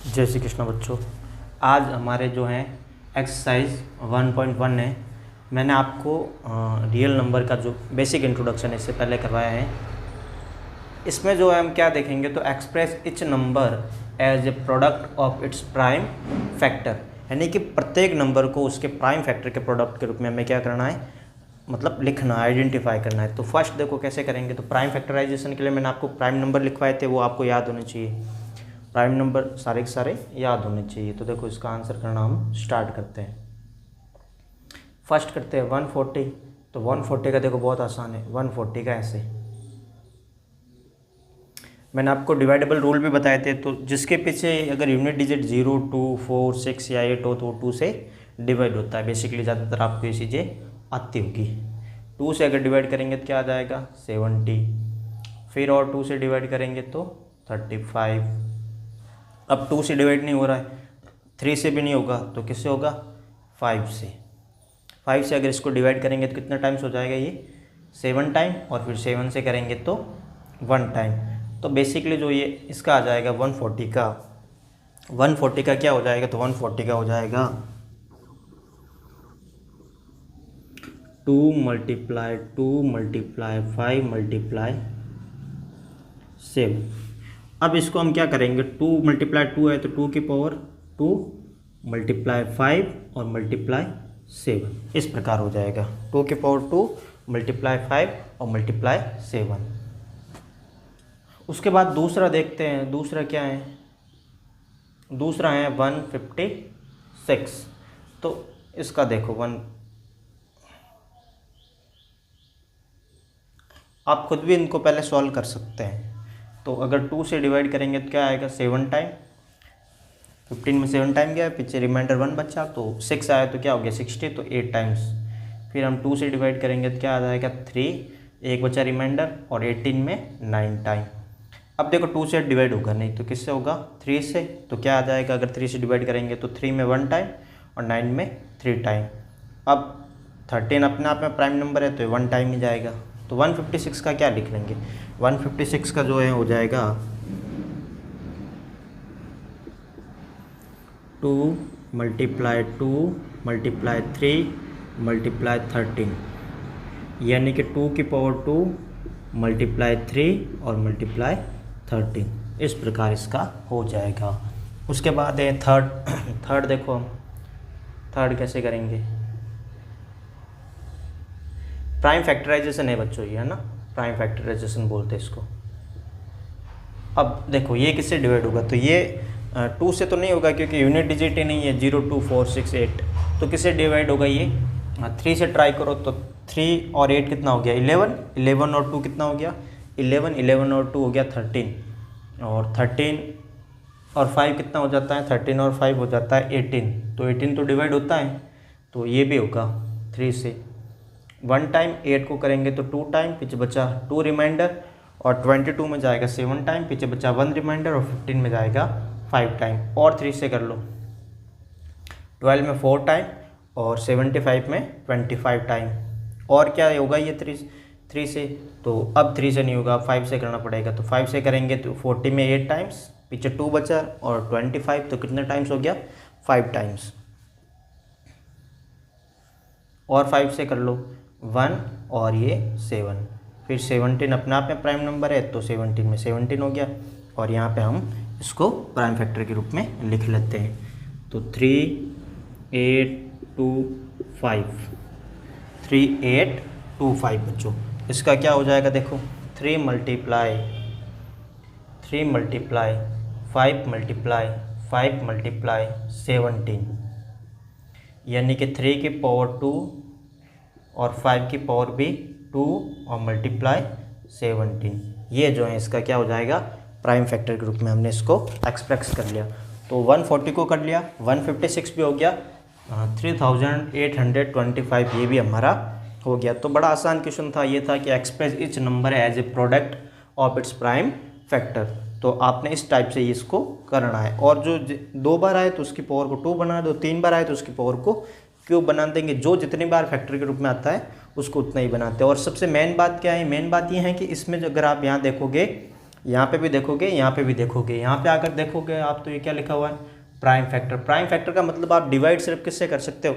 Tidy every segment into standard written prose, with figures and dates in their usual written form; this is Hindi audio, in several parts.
जय श्री कृष्ण बच्चों। आज हमारे जो हैं एक्सरसाइज 1.1 है। मैंने आपको रियल नंबर का जो बेसिक इंट्रोडक्शन है इससे पहले करवाया है। इसमें जो है हम क्या देखेंगे तो express each number as a product of its prime factor, यानी कि प्रत्येक नंबर को उसके प्राइम फैक्टर के प्रोडक्ट के रूप में हमें क्या करना है, मतलब लिखना, आइडेंटिफाई करना है। तो फर्स्ट देखो कैसे करेंगे। तो प्राइम फैक्टराइजेशन के लिए मैंने आपको प्राइम नंबर लिखवाए थे, वो आपको याद होने चाहिए। प्राइम नंबर सारे के सारे याद होने चाहिए। तो देखो इसका आंसर करना हम स्टार्ट करते हैं। फर्स्ट करते हैं 140। तो 140 का देखो बहुत आसान है। 140 का ऐसे मैंने आपको डिवाइडेबल रूल भी बताए थे। तो जिसके पीछे अगर यूनिट डिजिट 0, 2, 4, 6 या 8 हो तो 2 से डिवाइड होता है। बेसिकली ज़्यादातर आपको ये चीज़ें आती होगी। 2 से अगर डिवाइड करेंगे तो क्या आ जाएगा 70, फिर और 2 से डिवाइड करेंगे तो 35। अब 2 से डिवाइड नहीं हो रहा है, 3 से भी नहीं होगा, तो किससे होगा 5 से। 5 से अगर इसको डिवाइड करेंगे तो कितना टाइम्स हो जाएगा ये 7 टाइम, और फिर 7 से करेंगे तो 1 टाइम। तो बेसिकली जो ये इसका आ जाएगा 140 का। 140 का क्या हो जाएगा, तो 140 का हो जाएगा 2 मल्टीप्लाई 2 मल्टीप्लाई 5 मल्टीप्लाई 7। अब इसको हम क्या करेंगे, 2 मल्टीप्लाई 2 है तो 2 की पावर 2 मल्टीप्लाई 5 और मल्टीप्लाई 7, इस प्रकार हो जाएगा 2 की पावर 2 मल्टीप्लाई 5 और मल्टीप्लाई 7। उसके बाद दूसरा देखते हैं। दूसरा क्या है, दूसरा है 156। तो इसका देखो आप खुद भी इनको पहले सॉल्व कर सकते हैं। तो अगर 2 से डिवाइड करेंगे तो क्या आएगा 7 टाइम। 15 में 7 टाइम गया, पीछे रिमाइंडर 1 बचा, तो 6 आया तो क्या हो गया 60, तो 8 टाइम्स। फिर हम 2 से डिवाइड करेंगे तो क्या आ जाएगा 3, एक बचा रिमाइंडर, और 18 में 9 टाइम। अब देखो 2 से डिवाइड होगा नहीं तो किससे होगा 3 से। तो क्या आ जाएगा, अगर 3 से डिवाइड करेंगे तो 3 में 1 टाइम और 9 में 3 टाइम। अब 13 अपने आप में प्राइम नंबर है तो 1 टाइम ही जाएगा। तो 156 का क्या लिख लेंगे, 156 का जो है हो जाएगा 2 मल्टीप्लाई 2 मल्टीप्लाई 3 मल्टीप्लाई 13, यानी कि 2 की पावर 2 मल्टीप्लाई 3 और मल्टीप्लाई 13, इस प्रकार इसका हो जाएगा। उसके बाद है थर्ड देखो हम थर्ड कैसे करेंगे। प्राइम फैक्टराइजेशन है बच्चों ये, है ना, प्राइम फैक्टराइजेशन बोलते हैं इसको। अब देखो ये किससे डिवाइड होगा, तो ये 2 से तो नहीं होगा क्योंकि यूनिट डिजिट ही नहीं है, 0, 2, 4, 6, 8। तो किससे डिवाइड होगा ये 3 से ट्राई करो तो 3 और 8 कितना हो गया 11, 11 और 2 कितना हो गया 11, 11 और 2 हो गया 13, और 13 और 5 कितना हो जाता है 13 और 5 हो जाता है 18। तो 18 तो डिवाइड होता है, तो ये भी होगा 3 से 1 टाइम। 8 को करेंगे तो 2 टाइम, पीछे बचा 2 रिमाइंडर, और 22 में जाएगा 7 टाइम, पीछे बचा 1 रिमाइंडर, और 15 में जाएगा 5 टाइम। और 3 से कर लो 12 में 4 टाइम, और 75 में 25 टाइम। और क्या होगा ये 3 से, तो अब 3 से नहीं होगा, 5 से करना पड़ेगा। तो 5 से करेंगे तो 40 में 8 टाइम्स, पीछे 2 बचा, और 25, तो कितने टाइम्स हो गया 5 टाइम्स। और 5 से कर लो 1 और ये 7, फिर 17 अपने आप में प्राइम नंबर है तो 17 में 17 हो गया, और यहाँ पे हम इसको प्राइम फैक्टर के रूप में लिख लेते हैं। तो 3, 8, 2, 5, 3, 8, 2, 5 बच्चों। इसका क्या हो जाएगा देखो 3 मल्टीप्लाई 5 मल्टीप्लाई 5 मल्टीप्लाई 17, यानी कि 3 की पावर 2 और 5 की पावर भी 2 और मल्टीप्लाई 17। ये जो है इसका क्या हो जाएगा प्राइम फैक्टर के रूप में हमने इसको एक्सप्रेस कर लिया। तो 140 को कर लिया, 156 भी हो गया, 3825 ये भी हमारा हो गया। तो बड़ा आसान क्वेश्चन था, ये था कि express each number as a product of its prime factor. तो आपने इस टाइप से इसको करना है, और जो 2 बार आए तो उसकी पावर को 2 बना दो, 3 बार आए तो उसकी पावर को क्यूब बना देंगे। जो जितनी बार फैक्टर के रूप में आता है उसको उतना ही बनाते हैं। और सबसे मेन बात क्या है, मेन बात ये है कि इसमें जो अगर आप यहाँ देखोगे यहाँ पे भी देखोगे, यहाँ पे भी देखोगे, यहाँ पे आकर देखोगे आप तो ये क्या लिखा हुआ है, प्राइम फैक्टर। प्राइम फैक्टर का मतलब आप डिवाइड सिर्फ किससे कर सकते हो,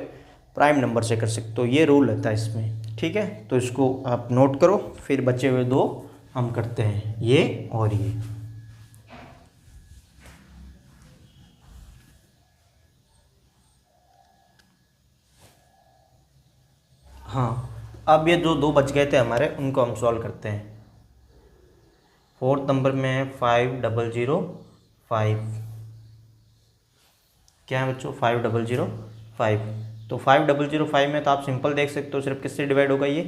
प्राइम नंबर से कर सकते हो, ये रूल रहता है इसमें, ठीक है। तो इसको आप नोट करो, फिर बचे हुए दो हम करते हैं, ये और ये। हाँ, अब ये जो दो बच गए थे हमारे, उनको हम सॉल्व करते हैं। फोर्थ नंबर में है 5005, क्या है बच्चों, 5005। तो 5005 में तो आप सिंपल देख सकते हो, सिर्फ किससे डिवाइड होगा, ये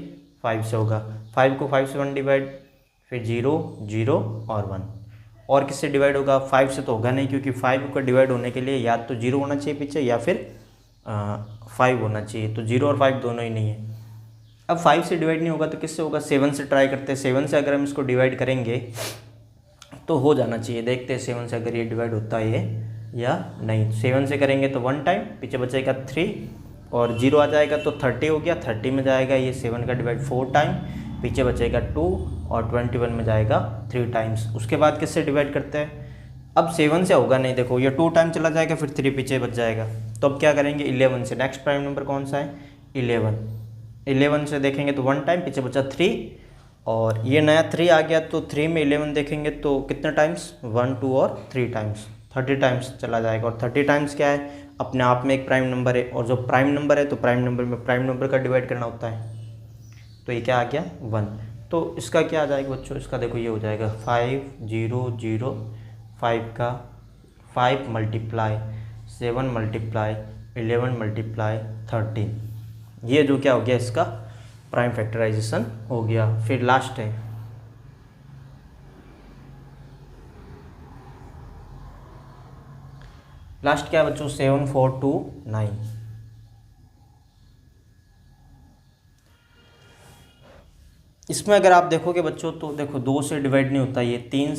5 से होगा। 5 को 5 से 1 डिवाइड, फिर 0 0 और 1। और किससे डिवाइड होगा, 5 से तो होगा नहीं, क्योंकि 5 का डिवाइड होने के लिए या तो 0 होना चाहिए पीछे, या फिर 5 होना चाहिए। तो 0 और 5 दोनों ही नहीं है। अब 5 से डिवाइड नहीं होगा तो किससे होगा, 7 से ट्राई करते हैं। 7 से अगर हम इसको डिवाइड करेंगे तो हो जाना चाहिए, देखते हैं 7 से अगर ये डिवाइड होता है या नहीं। 7 से करेंगे तो 1 टाइम, पीछे बचेगा 3 और 0 आ जाएगा तो 30 हो गया। 30 में जाएगा ये 7 का डिवाइड 4 टाइम, पीछे बचेगा 2 और 21 में जाएगा 3 टाइम्स। उसके बाद किससे डिवाइड करते हैं, अब 7 से होगा नहीं, देखो ये 2 टाइम चला जाएगा, फिर 3 पीछे बच जाएगा। तो अब क्या करेंगे, 11 से। नेक्स्ट प्राइम नंबर कौन सा है, 11 से देखेंगे तो 1 टाइम, पीछे बचा 3 और ये नया 3 आ गया, तो 3 में 11 देखेंगे तो कितने टाइम्स, 1 2 और 3 टाइम्स, 30 टाइम्स चला जाएगा। और 30 टाइम्स क्या है, अपने आप में एक प्राइम नंबर है, और जो प्राइम नंबर है तो प्राइम नंबर में प्राइम नंबर का डिवाइड करना होता है। तो ये क्या आ गया, 1। तो इसका क्या आ जाएगा बच्चों, इसका देखो ये हो जाएगा 5005 का 5 मल्टीप्लाई 7 मल्टीप्लाई 11 मल्टीप्लाई 13, ये जो क्या हो गया, इसका प्राइम फैक्टराइजेशन हो गया। फिर लास्ट है लास्ट क्या बच्चों, 7429। इसमें अगर आप देखोगे बच्चों तो देखो 2 से डिवाइड नहीं होता, ये 3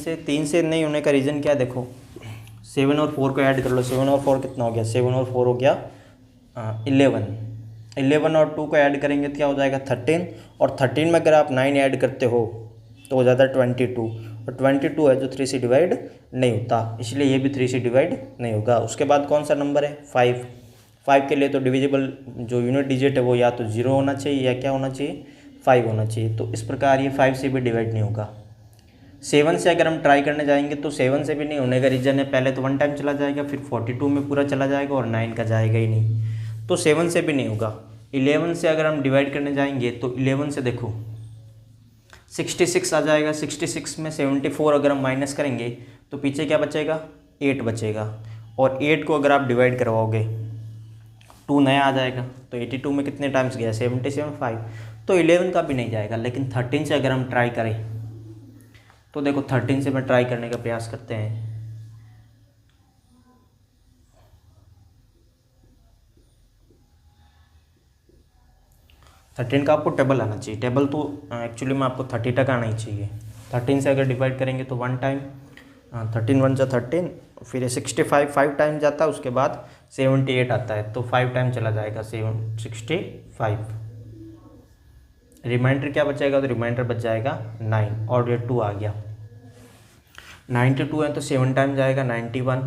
से नहीं होने का रीज़न क्या है, देखो 7 और 4 को ऐड कर लो। 7 और 4 कितना हो गया, 7 और 4 हो गया 11 और 2 को ऐड करेंगे तो क्या हो जाएगा 13, और 13 में अगर आप 9 ऐड करते हो तो हो जाता है 22, और 22 है जो 3 से डिवाइड नहीं होता, इसलिए ये भी 3 से डिवाइड नहीं होगा। उसके बाद कौन सा नंबर है, 5 के लिए तो डिविजिबल जो यूनिट डिजिट है वो या तो 0 होना चाहिए या क्या होना चाहिए, 5 होना चाहिए। तो इस प्रकार ये 5 से भी डिवाइड नहीं होगा। 7 से अगर हम ट्राई करने जाएंगे तो 7 से भी नहीं होने का रीज़न है, पहले तो 1 टाइम चला जाएगा, फिर 42 में पूरा चला जाएगा और 9 का जाएगा ही नहीं, तो 7 से भी नहीं होगा। 11 से अगर हम डिवाइड करने जाएंगे तो 11 से देखो 66 आ जाएगा। 66 में 74 अगर हम माइनस करेंगे तो पीछे क्या बचेगा, 8 बचेगा, और 8 को अगर आप डिवाइड करवाओगे 2 नया आ जाएगा, तो 82 में कितने टाइम्स गया, 77 5, तो 11 का भी नहीं जाएगा। लेकिन 13 से अगर हम ट्राई करें तो देखो 13 से मैं ट्राई करने का प्रयास करते हैं। थर्टीन का आपको टेबल आना चाहिए, टेबल तो एक्चुअली में आपको 30 तक आना ही चाहिए। 13 से अगर डिवाइड करेंगे तो 1 टाइम, 13 1 जा 13, फिर 65 5 टाइम जाता है, उसके बाद 78 आता है, तो 5 टाइम चला जाएगा 65। रिमाइंडर क्या बचेगा, तो रिमाइंडर बच जाएगा 9, और ये 2 आ गया। 92 है तो 7 टाइम जाएगा 91,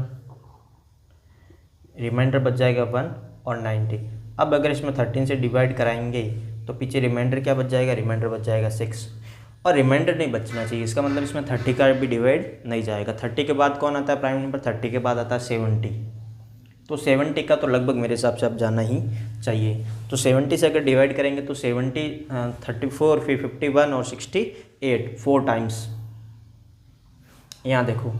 रिमाइंडर बच जाएगा 1 और 90। अब अगर इसमें 13 से डिवाइड कराएंगे तो पीछे रिमाइंडर क्या बच जाएगा, रिमाइंडर बच जाएगा 6, और रिमाइंडर नहीं बचना चाहिए, इसका मतलब इसमें 30 का भी डिवाइड नहीं जाएगा। 30 के बाद कौन आता है प्राइम नंबर, 30 के बाद आता है 70, तो 70 का तो लगभग मेरे हिसाब से अब जाना ही चाहिए। तो 70 से अगर डिवाइड करेंगे तो 70 34 फिर 51 और 68 4 टाइम्स। यहाँ देखो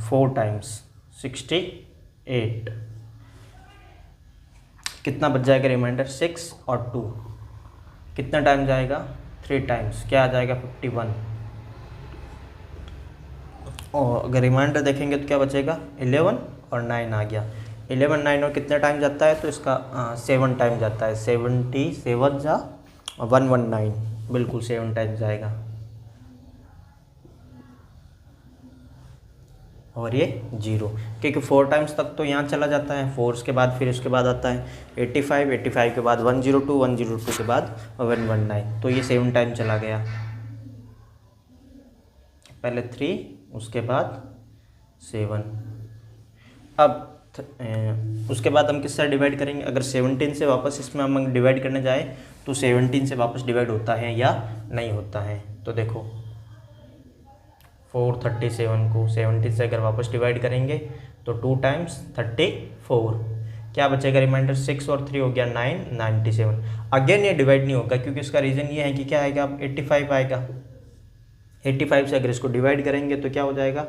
4 टाइम्स 68, कितना बच जाएगा रिमाइंडर, 6 और 2, कितना टाइम जाएगा, 3 टाइम्स, क्या आ जाएगा 51, और अगर रिमाइंडर देखेंगे तो क्या बचेगा 11 और 9 आ गया। 11 9 और कितने टाइम जाता है, तो इसका 7 टाइम जाता है, 77 जा 119, बिल्कुल 7 टाइम जाएगा। और ये 0, क्योंकि 4 टाइम्स तक तो यहाँ चला जाता है, 4 के बाद फिर उसके बाद आता है 85, 85 के बाद 102, 102 के बाद 119, तो ये 7 टाइम चला गया। पहले 3, उसके बाद 7। अब उसके बाद हम किससे डिवाइड करेंगे? अगर 17 से वापस इसमें हम डिवाइड करने जाए तो 17 से वापस डिवाइड होता है या नहीं होता है? तो देखो 437 को 17 से अगर वापस डिवाइड करेंगे तो 2 टाइम्स 34, क्या बचेगा रिमाइंडर? 6 और 3 हो गया 9, 97। अगेन ये डिवाइड नहीं होगा, क्योंकि इसका रीज़न ये है कि क्या आएगा? अब 85 आएगा। 85 से अगर इसको डिवाइड करेंगे तो क्या हो जाएगा?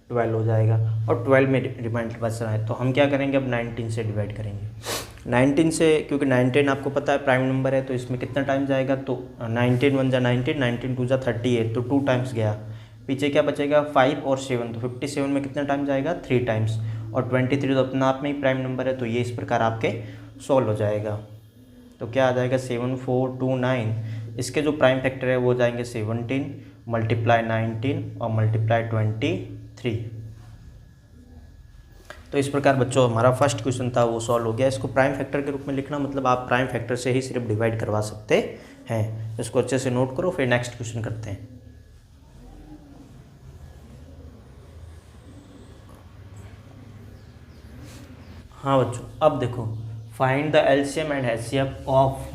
12 हो जाएगा, और 12 में रिमाइंडर बच रहा है, तो हम क्या करेंगे? अब 19 से डिवाइड करेंगे। 19 से, क्योंकि 19 आपको पता है प्राइम नंबर है, तो इसमें कितना टाइम जाएगा? तो 19 1 जा 19, 19 2 जा 38, तो 2 टाइम्स गया। पीछे क्या बचेगा? 5 और 7, तो 57 में कितना टाइम जाएगा? 3 टाइम्स, और 23 तो अपना आप में ही प्राइम नंबर है, तो ये इस प्रकार आपके सॉल्व हो जाएगा। तो क्या आ जाएगा? 7 4 2 9। इसके जो प्राइम फैक्टर है वो जाएंगे 17 मल्टीप्लाई 19 और मल्टीप्लाई 23। तो इस प्रकार बच्चों हमारा फर्स्ट क्वेश्चन था वो सॉल्व हो गया। इसको प्राइम फैक्टर के रूप में लिखना मतलब आप प्राइम फैक्टर से ही सिर्फ डिवाइड करवा सकते हैं। इसको अच्छे से नोट करो, फिर नेक्स्ट क्वेश्चन करते हैं। हाँ बच्चों, अब देखो, find the LCM and HCF of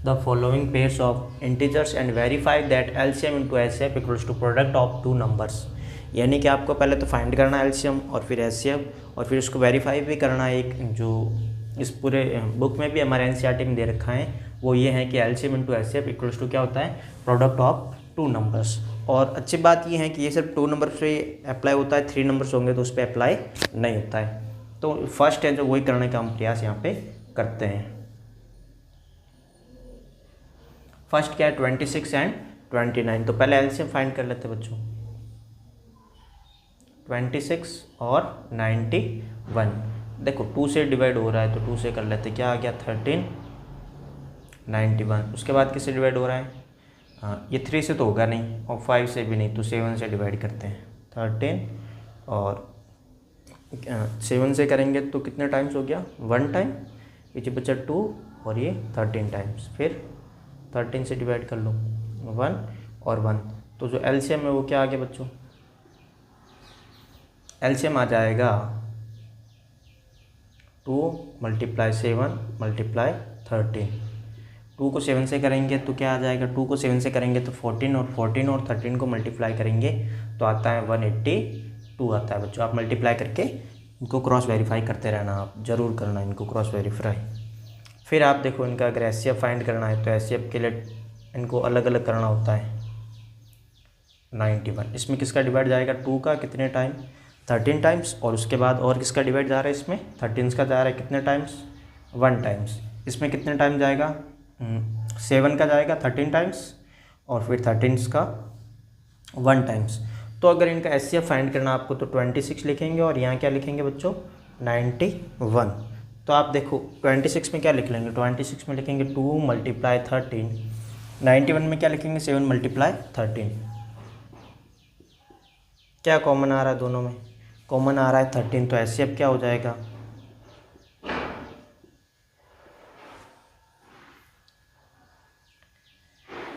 the following pairs of integers and verify that LCM into HCF equals to product of 2 numbers. यानी कि आपको पहले तो फाइंड करना है एलसीएम और फिर एचसीएफ, और फिर उसको वेरीफाई भी करना है। एक जो इस पूरे बुक में भी हमारे एनसीईआरटी में दे रखा है वो ये है कि LCM into HCF equals to क्या होता है? Product of 2 numbers. और अच्छी बात ये है कि ये सिर्फ 2 नंबर पे अप्लाई होता है, 3 नंबर्स होंगे तो उस पर अप्लाई नहीं होता है। तो फर्स्ट है जो वही करने का हम प्रयास यहाँ पे करते हैं। फर्स्ट क्या है? 26 एंड 29। तो पहले एलसीएम फाइंड कर लेते बच्चों। 26 और 91, देखो 2 से डिवाइड हो रहा है तो 2 से कर लेते। क्या आ गया? 13 91। उसके बाद किससे डिवाइड हो रहा है? हाँ, ये 3 से तो होगा नहीं और 5 से भी नहीं, तो 7 से डिवाइड करते हैं। 13 और 7 से करेंगे तो कितने टाइम्स हो गया? 1 टाइम, पीछे बचा 2 और ये 13 टाइम्स। फिर 13 से डिवाइड कर लो, 1 और 1। तो जो एलसीएम है वो क्या आ गया बच्चों? एलसीएम आ जाएगा 2 मल्टीप्लाई 7 मल्टीप्लाई 13। 2 को 7 से करेंगे तो क्या आ जाएगा? 2 को 7 से करेंगे तो 14, और 14 और 13 को मल्टीप्लाई करेंगे तो आता है 182 आता है बच्चों। आप मल्टीप्लाई करके इनको क्रॉस वेरीफाई करते रहना, आप जरूर करना इनको क्रॉस वेरीफाई। फिर आप देखो इनका अगर एचसीएफ फाइंड करना है तो एचसीएफ के लिए इनको अलग अलग करना होता है। 91, इसमें किसका डिवाइड जाएगा? 2 का कितने टाइम? 13 टाइम्स, और उसके बाद और किसका डिवाइड जा रहा है? इसमें 13 का जा रहा है कितने टाइम्स? 1 टाइम्स। इसमें कितने टाइम जाएगा? 7 का जाएगा 13 टाइम्स, और फिर 13 का 1 टाइम्स। तो अगर इनका एचसीएफ फाइंड करना आपको तो 26 लिखेंगे, और यहाँ क्या लिखेंगे बच्चों? 91। तो आप देखो 26 में क्या लिख लेंगे? 26 में लिखेंगे 2 मल्टीप्लाई 13। 91 में क्या लिखेंगे? 7 मल्टीप्लाई 13। क्या कॉमन आ रहा है दोनों में? कॉमन आ रहा है 13, तो एचसीएफ क्या हो जाएगा?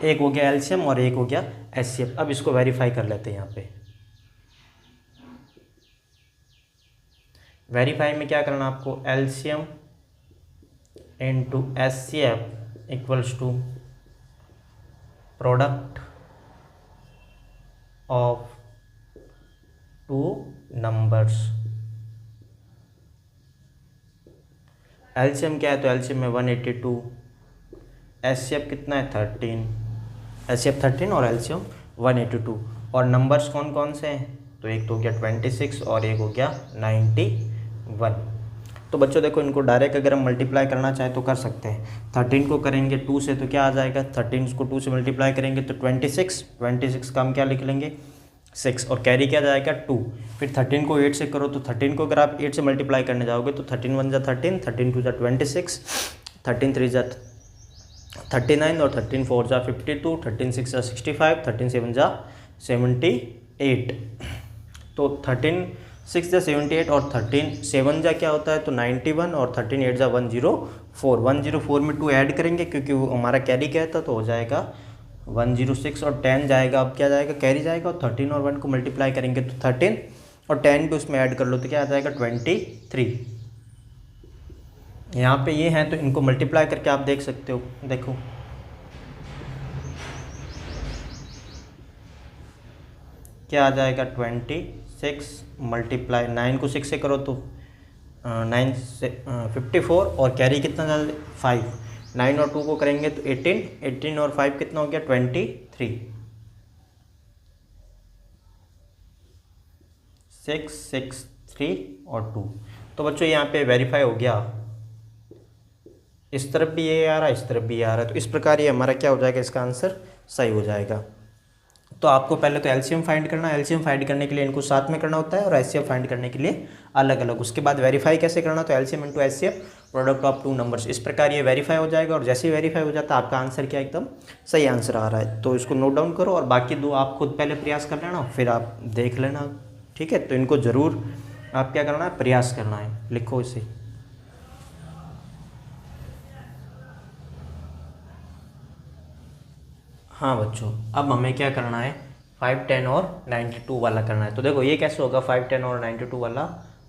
एक हो गया एलसीएम और एक हो गया एचसीएफ। अब इसको वेरीफाई कर लेते हैं। यहाँ पे वेरीफाई में क्या करना आपको? LCM into HCF equals to product of 2 numbers. LCM क्या है? तो एलसीएम में 182, एचसीएफ कितना है? 13, एचसीएफ 13 और एलसीएम 182। और नंबर्स कौन कौन से हैं? तो एक तो हो गया 26 और एक हो गया 91। तो बच्चों देखो इनको डायरेक्ट अगर हम मल्टीप्लाई करना चाहें तो कर सकते हैं। 13 को करेंगे 2 से तो क्या आ जाएगा? 13 को 2 से मल्टीप्लाई करेंगे तो 26 का हम क्या लिख लेंगे? 6, और कैरी क्या जाएगा? 2। फिर 13 को 8 से करो तो 13 को अगर आप 8 से मल्टीप्लाई करने जाओगे तो 13 1 जा 13, 13 2 जा 26, 13 3 जा 39 और 13 4 जा 52, 13 6 जा 65, 13 7 जा 78। तो 13 6 जा 78 और 13 7 जा क्या होता है तो 91 और 13 8 जा 104 104 में 2 ऐड करेंगे क्योंकि वो हमारा कैरी क्या था तो हो जाएगा 106 और 10 जाएगा, अब क्या जाएगा कैरी जाएगा और 13 और 1 को मल्टीप्लाई करेंगे तो 13 और 10 भी उसमें ऐड कर लो तो क्या आ जाएगा 23। यहाँ पे ये हैं तो इनको मल्टीप्लाई करके आप देख सकते हो, देखो क्या आ जाएगा 26 मल्टीप्लाई 9 को 6 से करो तो 9 से 54 और कैरी कितना ज़्यादा 5, 9 और 2 को करेंगे तो 18 और 5 कितना हो गया 23, 6 6 3 और 2। तो बच्चों यहाँ पे वेरीफाई हो गया, इस तरफ भी ये आ रहा है इस तरफ भी ये आ रहा है, तो इस प्रकार ये हमारा क्या हो जाएगा इसका आंसर सही हो जाएगा। तो आपको पहले तो एलसीएम फाइंड करना है, एलसीएम फाइंड करने के लिए इनको साथ में करना होता है और एचसीएफ फाइंड करने के लिए अलग अलग। उसके बाद वेरीफाई कैसे करना तो LCM into HCF product of 2 numbers, इस प्रकार ये वेरीफाई हो जाएगा और जैसे ही वेरीफाई हो जाता है आपका आंसर क्या एकदम सही आंसर आ रहा है। तो इसको नोट डाउन करो और बाकी 2 आप खुद पहले प्रयास कर लेना फिर आप देख लेना, ठीक है। तो इनको ज़रूर आप क्या करना है प्रयास करना है, लिखो इसे। हाँ बच्चों, अब हमें क्या करना है 5 10 और 92 वाला करना है। तो देखो ये कैसे होगा 5 10 और 92 वाला,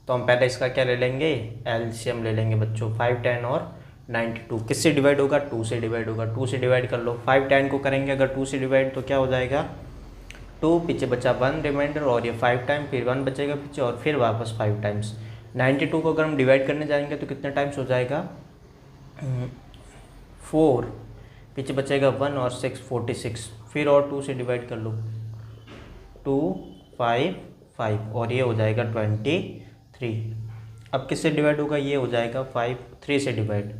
तो हम पहले इसका क्या ले लेंगे एलसीएम ले लेंगे बच्चों। 5 10 और 92 किससे डिवाइड होगा 2 से डिवाइड होगा, 2 से डिवाइड कर लो। 5 10 को करेंगे अगर 2 से डिवाइड तो क्या हो जाएगा 2, पीछे बचा 1 रिमाइंडर और ये 5 टाइम फिर 1 बचेगा पीछे और फिर वापस 5 टाइम्स। 92 को अगर हम डिवाइड करने जाएंगे तो कितने टाइम्स हो जाएगा 4, पीछे बचेगा 1 और 6 46, फिर और 2 से डिवाइड कर लो 2 5 5 और ये हो जाएगा 23। अब किससे डिवाइड होगा ये हो जाएगा 5 3 से डिवाइड,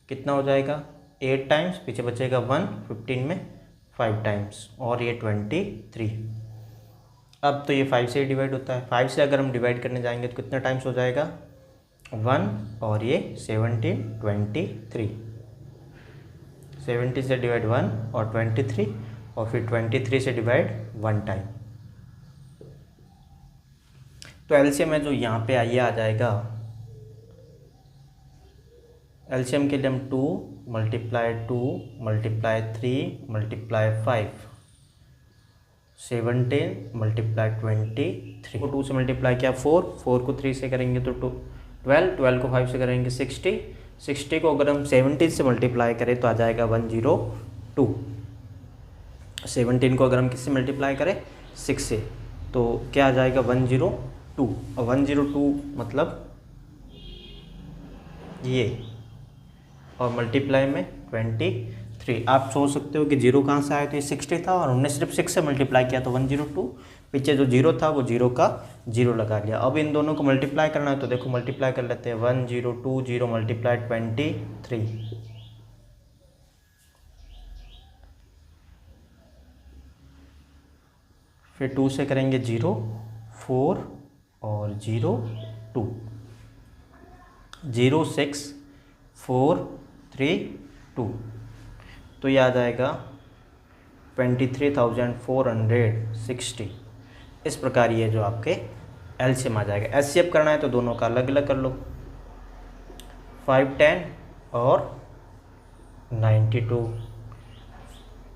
कितना हो जाएगा 8 टाइम्स, पीछे बचेगा 1 15 में 5 टाइम्स और ये 23। अब तो ये 5 से डिवाइड होता है, 5 से अगर हम डिवाइड करने जाएंगे तो कितना टाइम्स हो जाएगा 1 और ये 17 23, 70 से डिवाइड 1 और 23 और फिर 23 से डिवाइड 1 टाइम। तो एलसीएम है जो यहाँ पे आइए आ जाएगा, एलसीएम के लिए हम 2 मल्टीप्लाई 2 मल्टीप्लाई 3 मल्टीप्लाई 5 17 मल्टीप्लाई 23 को 2 से मल्टीप्लाई किया 4 को 3 से करेंगे तो 12 को 5 से करेंगे 60 को अगर हम 17 से मल्टीप्लाई करें तो आ जाएगा 102। 17 को अगर हम किससे मल्टीप्लाई करें 6 से तो क्या आ जाएगा 102 और 102 मतलब ये और मल्टीप्लाई में 23। आप सोच सकते हो कि 0 कहाँ से आया तो ये 60 था और हमने सिर्फ 6 से मल्टीप्लाई किया तो 102, पीछे जो 0 था वो 0 का 0 लगा लिया। अब इन दोनों को मल्टीप्लाई करना है तो देखो मल्टीप्लाई कर लेते हैं 1020 मल्टीप्लाई 23, फिर 2 से करेंगे 0 4 और 0 2 0 6 4 3 2, तो ये आ जाएगा 23,460। इस प्रकार ये जो आपके एलसीएम आ जाएगा। एचसीएफ करना है तो दोनों का अलग अलग कर लो, 5 10 और 92,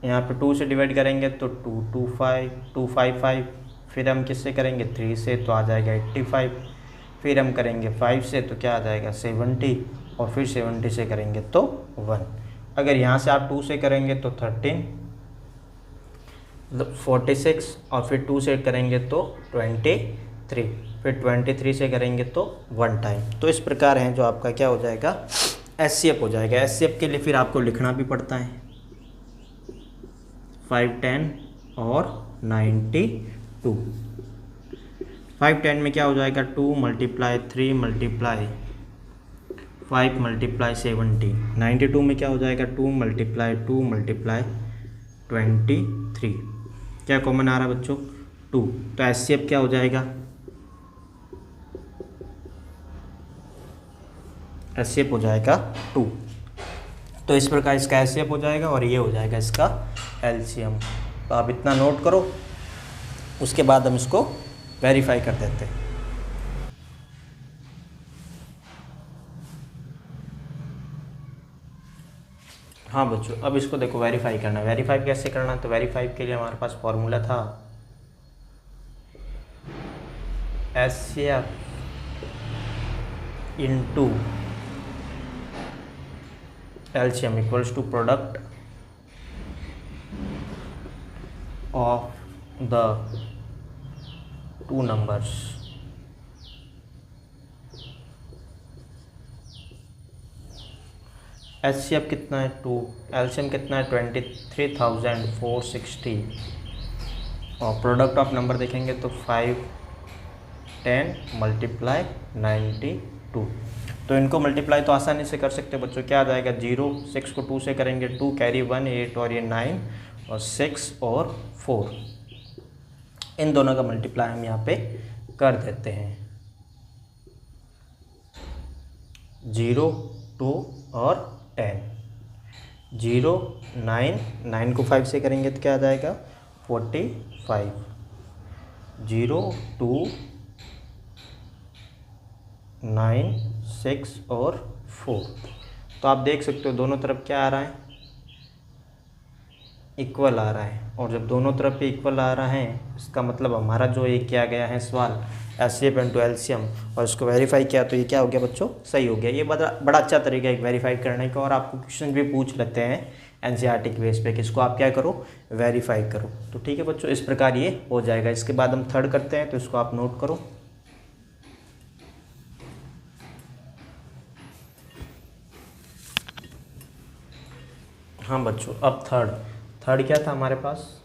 यहाँ पे 2 से डिवाइड करेंगे तो 255, फिर हम किससे करेंगे 3 से तो आ जाएगा 85, फिर हम करेंगे 5 से तो क्या आ जाएगा 70 और फिर 70 से करेंगे तो 1। अगर यहाँ से आप 2 से करेंगे तो 13 मतलब 46 और फिर 2 से करेंगे तो 23, फिर 23 से करेंगे तो 1 टाइम। तो इस प्रकार है जो आपका क्या हो जाएगा एचसीएफ हो जाएगा। एचसीएफ के लिए फिर आपको लिखना भी पड़ता है 5 10 और 92। 5 10 में क्या हो जाएगा 2 मल्टीप्लाई 3 मल्टीप्लाई 5 मल्टीप्लाई 70। 92 में क्या हो जाएगा 2 मल्टीप्लाई 2 मल्टीप्लाई 23। क्या कॉमन आ रहा है बच्चों 2, तो एचसीएफ क्या हो जाएगा एचसीएफ हो जाएगा 2। तो इस प्रकार इसका एचसीएफ हो जाएगा और ये हो जाएगा इसका एलसीएम। तो आप इतना नोट करो, उसके बाद हम इसको वेरीफाई कर देते हैं। हाँ बच्चों, अब इसको देखो वेरीफाई करना है। वेरीफाई कैसे करना है, तो वेरीफाई के लिए हमारे पास फॉर्मूला था HCF into LCM equals to product of the two numbers. HCF कितना है 2, LCM कितना है 23,460 और प्रोडक्ट ऑफ नंबर देखेंगे तो 5 10 मल्टीप्लाई 92। तो इनको मल्टीप्लाई तो आसानी से कर सकते हैं बच्चों। क्या आ जाएगा 0, 6 को 2 से करेंगे 2 कैरी 1 8 और ये 9 और 6 और 4, इन दोनों का मल्टीप्लाई हम यहाँ पे कर देते हैं। 0 2 और 10, 0 9 9 को 5 से करेंगे तो क्या आ जाएगा 45, 0 2 9 6 और 4। तो आप देख सकते हो दोनों तरफ क्या आ रहा है, इक्वल आ रहा है। और जब दोनों तरफ पे इक्वल आ रहा है इसका मतलब हमारा जो ये किया गया है सवाल HCF इंटू LCM और इसको वेरीफाई किया तो ये क्या हो गया बच्चों, सही हो गया। ये बड़ा अच्छा तरीका है वेरीफाई करने का। और आपको क्वेश्चन भी पूछ लेते हैं NCERT के बेस पे कि इसको आप क्या करो, वेरीफाई करो। तो ठीक है बच्चों, इस प्रकार ये हो जाएगा। इसके बाद हम थर्ड करते हैं, तो इसको आप नोट करो। हाँ बच्चों, अब थर्ड क्या था हमारे पास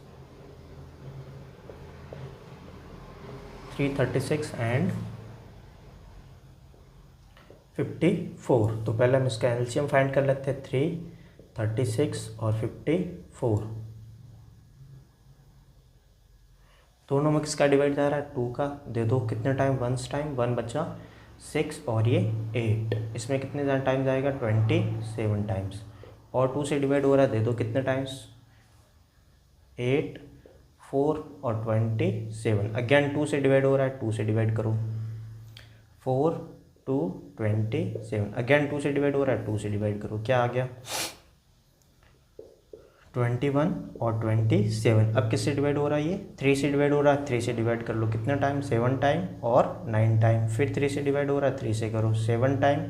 336 एंड 54। तो पहले हम इसका LCM फाइंड कर लेते हैं। 336 और 54 दोनों में किसका डिवाइड जा रहा है, 2 का। दे दो कितने टाइम, 1 टाइम, 1 बचा 6 और ये 8। इसमें कितने टाइम जाएगा 27 टाइम्स। और 2 से डिवाइड हो रहा है, दे दो कितने टाइम्स 8 4 और 27। अगेन 2 से डिवाइड हो रहा है, 2 से डिवाइड करो 4 2 27। अगेन 2 से डिवाइड हो रहा है, 2 से डिवाइड करो, क्या आ गया 21 और 27। अब किससे डिवाइड हो रहा है, ये 3 से डिवाइड हो रहा है, 3 से डिवाइड कर लो कितना टाइम 7 टाइम और 9 टाइम। फिर 3 से डिवाइड हो रहा है, 3 से करो 7 टाइम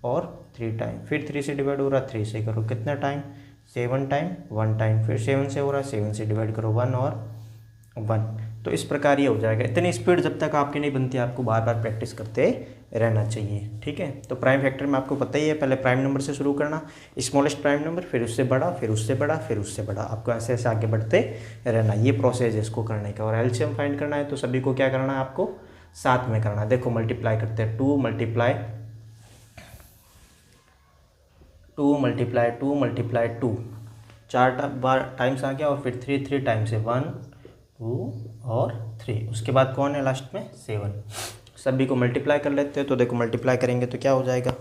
और 3 टाइम। फिर 3 से डिवाइड हो रहा है, 3 से करो कितना टाइम 7 टाइम 1 टाइम। फिर 7 से हो रहा है, 7 से डिवाइड करो 1 और 1। तो इस प्रकार ये हो जाएगा। इतनी स्पीड जब तक आपकी नहीं बनती, आपको बार बार प्रैक्टिस करते रहना चाहिए। ठीक है, तो प्राइम फैक्टर में आपको पता ही है, पहले प्राइम नंबर से शुरू करना, स्मॉलेस्ट प्राइम नंबर, फिर उससे बड़ा, फिर उससे बड़ा, फिर उससे बड़ा। आपको ऐसे ऐसे आगे बढ़ते रहना, ये प्रोसेस है इसको करने का। और LCM फाइंड करना है तो सभी को क्या करना है, आपको साथ में करना है। देखो मल्टीप्लाई करते हैं, 2 मल्टीप्लाई 2 4 बार टाइम्स आ गया। और फिर 3 टाइम्स है 1 2 और 3। उसके बाद कौन है लास्ट में 7। सभी को मल्टीप्लाई कर लेते हैं। तो देखो मल्टीप्लाई करेंगे तो क्या हो जाएगा,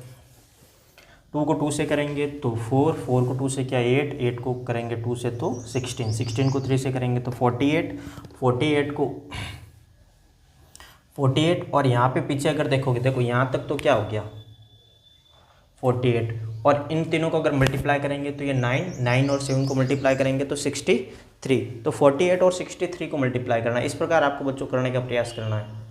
2 को 2 से करेंगे तो 4 को 2 से क्या 8 को करेंगे 2 से तो 16 को 3 से करेंगे तो 48 को 48। और यहाँ पे पीछे अगर देखोगे, देखो यहाँ तक तो क्या हो गया 48। और इन तीनों को अगर मल्टीप्लाई करेंगे तो ये 9 और 7 को मल्टीप्लाई करेंगे तो 63। तो 48 और 63 को मल्टीप्लाई करना है। इस प्रकार आपको बच्चों करने का प्रयास करना है।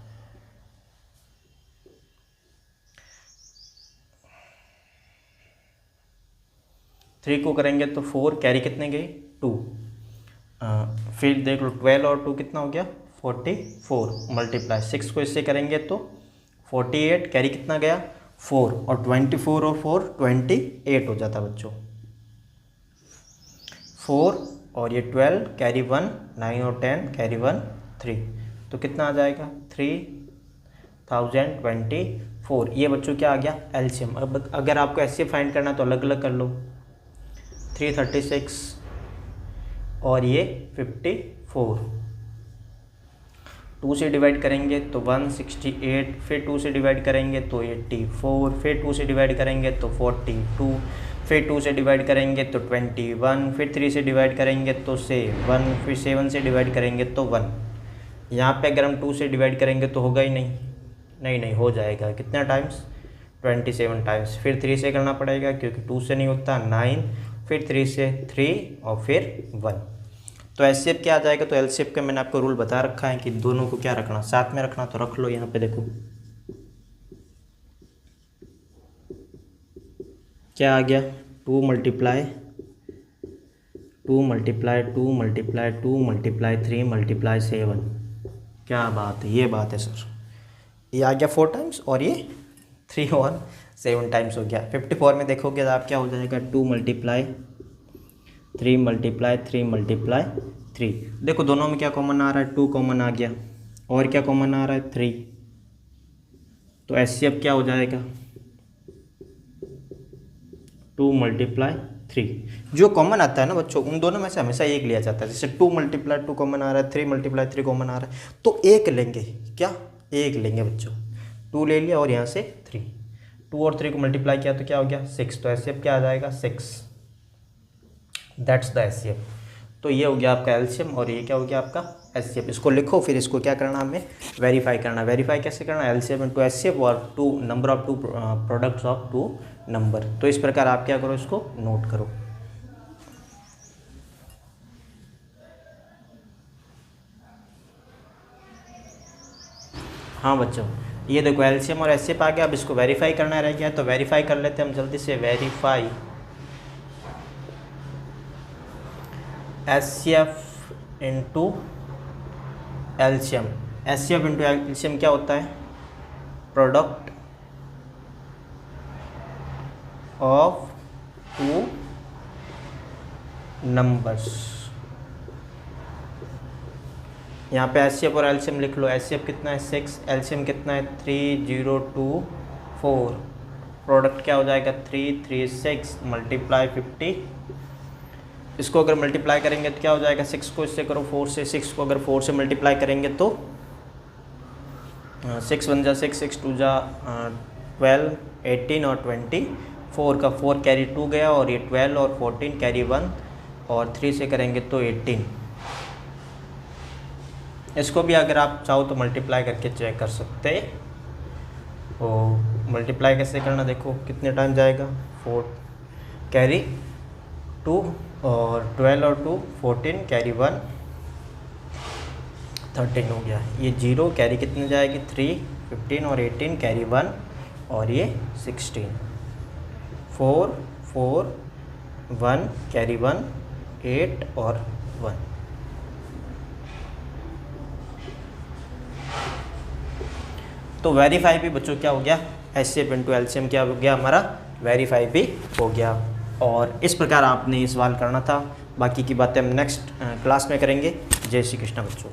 थ्री को करेंगे तो 4 कैरी कितने गए 2। फिर देख लो 12 और 2 कितना हो गया 44 मल्टीप्लाई 6 को इससे करेंगे तो 48 कैरी कितना गया 4 और 24 और 4 28 हो जाता बच्चों। 4 और ये 12 कैरी 1 9 और 10 कैरी 1 3। तो कितना आ जाएगा 3024। ये बच्चों क्या आ गया LCM। अब अगर आपको ऐसे फाइंड करना है तो अलग अलग कर लो। 336 और ये 54। 2 से डिवाइड करेंगे तो 168। फिर 2 से डिवाइड करेंगे तो 84। फिर 2 से डिवाइड करेंगे तो 42। फिर 2 से डिवाइड करेंगे तो 21। फिर 3 से डिवाइड करेंगे तो 7। फिर 7 से डिवाइड करेंगे तो 1। यहाँ पे अगर हम 2 से डिवाइड करेंगे तो होगा ही नहीं, नहीं हो जाएगा। कितना टाइम्स? 27 टाइम्स। फिर 3 से करना पड़ेगा क्योंकि 2 से नहीं होता, 9, फिर 3 से 3 और फिर 1। तो एचसीएफ क्या आ जाएगा? तो एलसीएफ का मैंने आपको रूल बता रखा है कि दोनों को क्या रखना, साथ में रखना, तो रख लो। यहाँ पे देखो क्या आ गया, 2 multiply 2 multiply 2 multiply 2 multiply 3 multiply 7। क्या बात है, ये बात है सर। ये आ गया 4 टाइम्स और ये 3 और 7 टाइम्स हो गया। 54 में देखोगे तो आप क्या हो जाएगा, 2 मल्टीप्लाई 3 मल्टीप्लाई 3 मल्टीप्लाई 3। देखो दोनों में क्या कॉमन आ रहा है, 2 कॉमन आ गया, और क्या कॉमन आ रहा है, 3। तो एचसीएफ क्या हो जाएगा, 2 मल्टीप्लाई 3। जो कॉमन आता है ना बच्चों, उन दोनों में से हमेशा एक लिया जाता है। जैसे 2 मल्टीप्लाई 2 कॉमन आ रहा है, 3 मल्टीप्लाई 3 कॉमन आ रहा है, तो एक लेंगे। क्या? एक लेंगे बच्चों। 2 ले लिया और यहाँ से 3, 2 और 3 को मल्टीप्लाई किया तो क्या हो गया, 6। तो एचसीएफ क्या आ जाएगा, 6। That's the HCF. तो ये हो गया आपका एलसीएम और ये क्या हो गया आपका एचसीएफ। इसको लिखो, फिर इसको क्या करना, हमें वेरीफाई करना। वेरीफाई कैसे करना, एलसीएम इनटू एचसीएफ और 2 number of 2 products of 2 number. तो इस प्रकार आप क्या करो, इसको नोट करो। हाँ बच्चों, ये देखो एलसीएम और एचसीएफ आ गया। अब इसको वेरीफाई करना रह गया, तो वेरीफाई कर लेते हैं हम जल्दी से। Verify HCF into LCM. HCF into LCM क्या होता है, प्रोडक्ट ऑफ 2 नंबर्स। यहाँ पे एचसीएफ और एलसीएम लिख लो। एचसीएफ कितना है, 6, एलसीएम कितना है, 3024। प्रोडक्ट क्या हो जाएगा, 336 मल्टीप्लाई 50। इसको अगर मल्टीप्लाई करेंगे तो क्या हो जाएगा, 6 को इससे करो 4 से, 6 को अगर 4 से मल्टीप्लाई करेंगे तो 6 1 जा 6, 6 2 जा 12, 18 और 24 का 4 कैरी 2 गया, और ये 12 और 14 कैरी 1, और 3 से करेंगे तो 18। इसको भी अगर आप चाहो तो मल्टीप्लाई करके चेक कर सकते हो। मल्टीप्लाई कैसे करना देखो, कितने टाइम जाएगा, 4 कैरी 2 और 12 और 2 14 कैरी 1 13 हो गया। ये 0 कैरी कितने जाएगी, 3 15 और 18 कैरी 1, और ये 16 4 4 1 कैरी 1 8 और 1। तो वेरीफाई भी बच्चों क्या हो गया, एचसीएफ इंटू एलसीएम क्या हो गया हमारा, वेरीफाई भी हो गया। और इस प्रकार आपने ये सवाल करना था। बाकी की बातें हम नेक्स्ट क्लास में करेंगे। जय श्री कृष्ण बच्चों।